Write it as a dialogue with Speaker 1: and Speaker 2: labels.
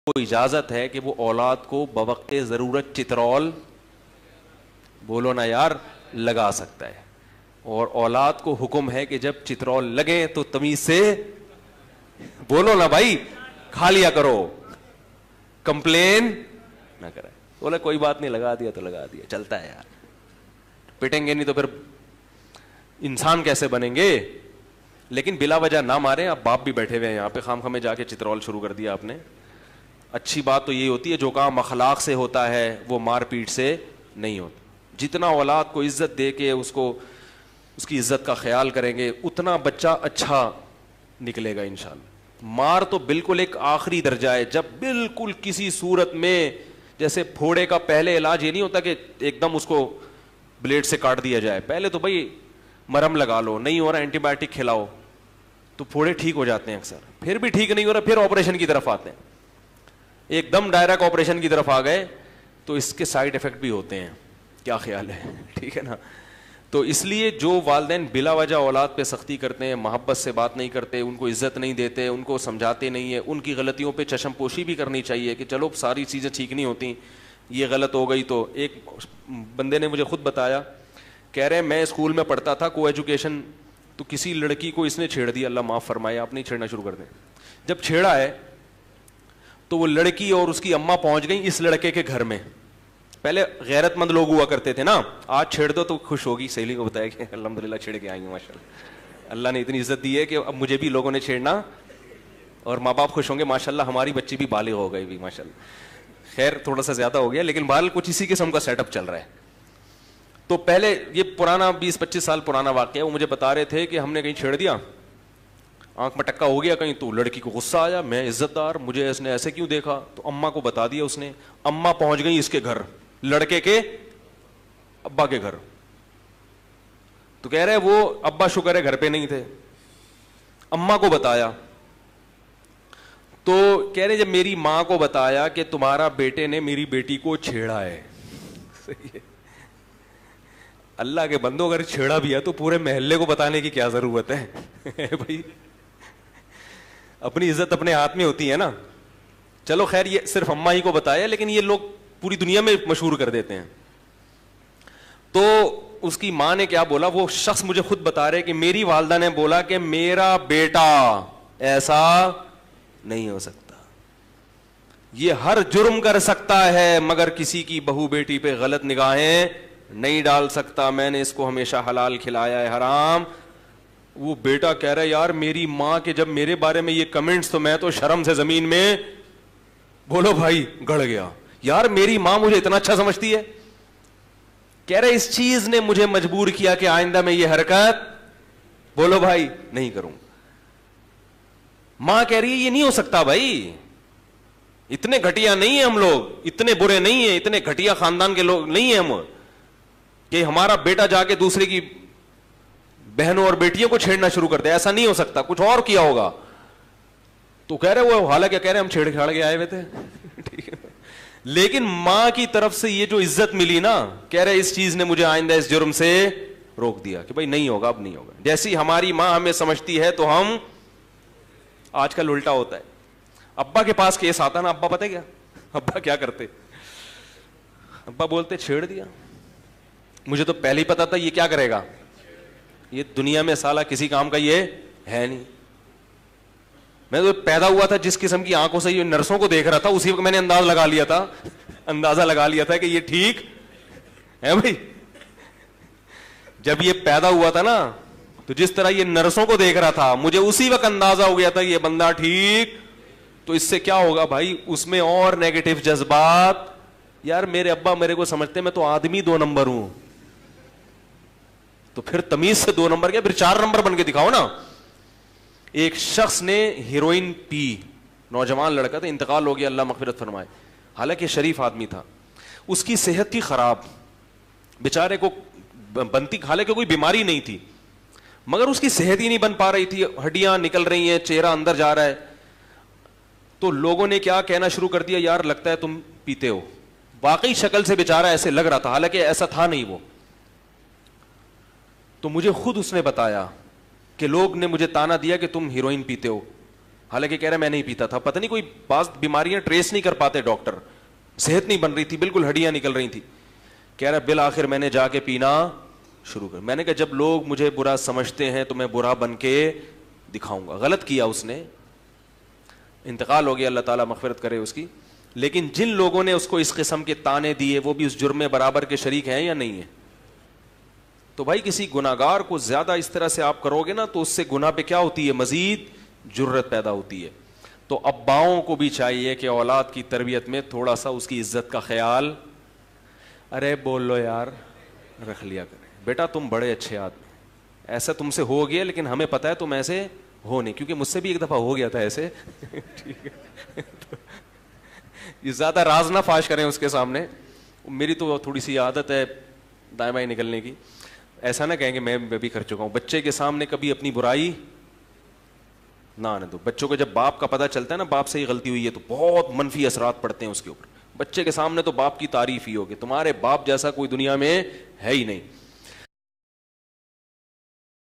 Speaker 1: اجازت ہے کہ وہ اولاد کو بوقت ضرورت چترول بولو نا یار لگا سکتا ہے, اور اولاد کو حکم ہے کہ جب چترول لگے تو تمیز سے بولو نا بھائی کھا لیا کرو, کمپلین نہ کرے. بولے کوئی بات نہیں, لگا دیا تو لگا دیا, چلتا ہے یار, پٹیں گے نہیں تو پھر انسان کیسے بنیں گے. لیکن بلا وجہ نہ ماریں. اب باپ بھی بیٹھے ہوئے ہیں یہاں پہ, خام خامے جا کے چترول شروع کر دیا آپ نے. اچھی بات تو یہ ہوتی ہے جو کام اخلاق سے ہوتا ہے وہ مار پیٹ سے نہیں ہوتا. جتنا اولاد کو عزت دے کے اس کی عزت کا خیال کریں گے اتنا بچہ اچھا نکلے گا انشاءاللہ. مار تو بالکل ایک آخری درجہ ہے, جب بالکل کسی صورت میں, جیسے پھوڑے کا پہلے علاج یہ نہیں ہوتا کہ ایک دم اس کو بلیڈ سے کاٹ دیا جائے, پہلے تو بھائی مرہم لگا لو, نہیں ہو رہا اینٹی بایوٹک کھلاؤ تو پھوڑے ٹھیک ہو جاتے ہیں اکثر. پھر بھی ٹھیک نہیں ہو رہا پھر آپریشن کی طرف آتے ہیں. ایک دم ڈائریکٹ آپریشن کی طرف آ گئے تو اس کے سائڈ افیکٹ بھی ہوتے ہیں. کیا خیال ہے, ٹھیک ہے نا. تو اس لیے جو والدین بلا وجہ اولاد پہ سختی کرتے ہیں, محبت سے بات نہیں کرتے, ان کو عزت نہیں دیتے, ان کو سمجھاتے نہیں ہیں, ان کی غلطیوں پہ چشم پوشی بھی کرنی چاہیے کہ چلو ساری چیزیں ٹھیک نہیں ہوتی, یہ غلط ہو گئی. تو ایک بندے نے مجھے خود بتایا, کہہ رہے ہیں میں اسکول میں پڑھتا تھا کو ایجوکیشن, تو کسی لڑکی کو اس نے چھیڑ دیا, اللہ معاف فرمائے, آپ نہیں چھیڑنا شروع کر دیں. جب چھیڑا ہے تو وہ لڑکی اور اس کی اماں پہنچ گئیں اس لڑکے کے گھر میں. پہلے غیرت مند لوگ ہوا کرتے تھے نا, آج چھیڑ دو تو خوش ہوگی, سہیلی کو بتایا کہ الحمدللہ چھیڑ کے آئی ہوں ماشاء اللہ, اللہ نے اتنی عزت دی ہے کہ اب مجھے بھی لوگوں نے چھیڑنا, اور ماں باپ خوش ہوں گے ماشاء اللہ ہماری بچی بھی بالغ ہو گئی بھی ماشاء اللہ. خیر تھوڑا سا زیادہ ہو گیا لیکن بہرحال کچھ اسی قسم کا سیٹ اپ چل رہا ہے. تو پہلے یہ پرانا 20-25 سال پرانا واقعہ, وہ مجھے بتا رہے تھے کہ ہم نے کہیں چھیڑ دیا, آنکھ میں ٹکا ہو گیا کہیں, تو لڑکی کو غصہ آیا, میں عزت دار, مجھے اس نے ایسے کیوں دیکھا, تو اماں کو بتا دیا اس نے. اماں پہنچ گئی اس کے گھر, لڑکے کے ابا کے گھر. تو کہہ رہے وہ ابا شکر ہے گھر پہ نہیں تھے, اماں کو بتایا. تو کہہ رہے جب میری ماں کو بتایا کہ تمہارا بیٹے نے میری بیٹی کو چھیڑا ہے, اللہ کے بندوں اگر چھیڑا بھی ہے تو پورے محلے کو بتانے کی کیا ضرورت ہے بھائی, اپنی عزت اپنے ہاتھ میں ہوتی ہے نا. چلو خیر یہ صرف اماں ہی کو بتایا, لیکن یہ لوگ پوری دنیا میں مشہور کر دیتے ہیں. تو اس کی ماں نے کیا بولا, وہ شخص مجھے خود بتا رہے کہ میری والدہ نے بولا کہ میرا بیٹا ایسا نہیں ہو سکتا, یہ ہر جرم کر سکتا ہے مگر کسی کی بہو بیٹی پہ غلط نگاہیں نہیں ڈال سکتا, میں نے اس کو ہمیشہ حلال کھلایا ہے حرام. وہ بیٹا کہہ رہا ہے یار میری ماں کے جب میرے بارے میں یہ کمنٹس, تو میں تو شرم سے زمین میں بولو بھائی گڑ گیا. یار میری ماں مجھے اتنا اچھا سمجھتی ہے, کہہ رہے اس چیز نے مجھے مجبور کیا کہ آئندہ میں یہ حرکت بولو بھائی نہیں کروں. ماں کہہ رہی ہے یہ نہیں ہو سکتا بھائی, اتنے گھٹیا نہیں ہیں ہم لوگ, اتنے برے نہیں ہیں, اتنے گھٹیا خاندان کے لوگ نہیں ہیں ہم کہ ہمارا بیٹا جا کے دوسرے کی بہنوں اور بیٹیوں کو چھیڑنا شروع کر دے, ایسا نہیں ہو سکتا, کچھ اور کیا ہوگا. تو کہہ رہے وہ حالانکہ کہہ رہے ہم چھیڑ چھاڑ کے آئے ہوئے تھے ٹھیک ہے, لیکن ماں کی طرف سے یہ جو عزت ملی نا, کہہ رہے اس چیز نے مجھے آئندہ اس جرم سے روک دیا کہ بھائی نہیں ہوگا, اب نہیں ہوگا. جیسی ہماری ماں ہمیں سمجھتی ہے تو ہم, آج کل الٹا ہوتا ہے. ابا کے پاس کیس آتا نا, ابا پتہ کیا ابا کیا کرتے, ابا بولتے چھیڑ دیا, مجھے تو پہلے ہی پتا تھا یہ کیا کرے گا, یہ دنیا میں سالہ کسی کام کا یہ ہے نہیں. میں تو پیدا ہوا تھا جس قسم کی آنکھوں سے یہ نرسوں کو دیکھ رہا تھا, اسی وقت میں نے اندازہ لگا لیا تھا کہ یہ ٹھیک ہے بھائی. جب یہ پیدا ہوا تھا نا تو جس طرح یہ نرسوں کو دیکھ رہا تھا مجھے اسی وقت اندازہ ہو گیا تھا یہ بندہ ٹھیک. تو اس سے کیا ہوگا بھائی, اس میں اور نیگیٹو جذبات. یار میرے ابا میرے کو سمجھتے میں تو آدمی 2 نمبر ہوں, تو پھر تمیز سے 2 نمبر کیا, پھر 4 نمبر بن کے دکھاؤ نا. ایک شخص نے ہیروئن پی, نوجوان لڑکا تھا, انتقال ہو گیا اللہ مغفرت فرمائے, حالانکہ شریف آدمی تھا. اس کی صحت تھی خراب, بیچارے کو بنتی, حالانکہ کوئی بیماری نہیں تھی مگر اس کی صحت ہی نہیں بن پا رہی تھی, ہڈیاں نکل رہی ہیں, چہرہ اندر جا رہا ہے. تو لوگوں نے کیا کہنا شروع کر دیا, یار لگتا ہے تم پیتے ہو. واقعی شکل سے بیچارہ ایسے لگ رہا تھا, حالانکہ ایسا تھا نہیں وہ. تو مجھے خود اس نے بتایا کہ لوگ نے مجھے تانا دیا کہ تم ہیروئن پیتے ہو. حالانکہ کہہ رہا میں نہیں پیتا تھا. پتہ نہیں کوئی بعض بیماریاں ٹریس نہیں کر پاتے ڈاکٹر, صحت نہیں بن رہی تھی, بالکل ہڈیاں نکل رہی تھی. کہہ رہا بالآخر میں نے جا کے پینا شروع کر. میں نے کہا جب لوگ مجھے برا سمجھتے ہیں تو میں برا بن کے دکھاؤں گا. غلط کیا اس نے, انتقال ہو گیا, اللہ تعالیٰ مغفرت کرے اس کی. لیکن جن لوگوں نے اس کو اس قسم کے تانے دیے وہ بھی اس جرم میں برابر کے شریک ہیں یا نہیں ہیں؟ تو بھائی کسی گناہگار کو زیادہ اس طرح سے آپ کرو گے نا تو اس سے گناہ پہ کیا ہوتی ہے, مزید جرت پیدا ہوتی ہے. تو اباؤں کو بھی چاہیے کہ اولاد کی تربیت میں تھوڑا سا اس کی عزت کا خیال, ارے بول لو یار, رکھ لیا کریں. بیٹا تم بڑے اچھے آدمی, ایسا تم سے ہو گیا لیکن ہمیں پتہ ہے تم ایسے ہو نہیں, کیونکہ مجھ سے بھی ایک دفعہ ہو گیا تھا ایسے. ٹھیک ہے, یہ زیادہ راز نہ فاش کریں اس کے سامنے. میری تو تھوڑی سی عادت ہے دائیں بائیں نکلنے کی. ایسا نہ کہیں کہ میں بھی کر چکا ہوں. بچے کے سامنے کبھی اپنی برائی نہ آنے دو. بچوں کو جب باپ کا پتہ چلتا ہے نا باپ سے ہی غلطی ہوئی ہے تو بہت منفی اثرات پڑتے ہیں اس کے اوپر. بچے کے سامنے تو باپ کی تعریف ہی ہوگی, تمہارے باپ جیسا کوئی دنیا میں ہے ہی نہیں.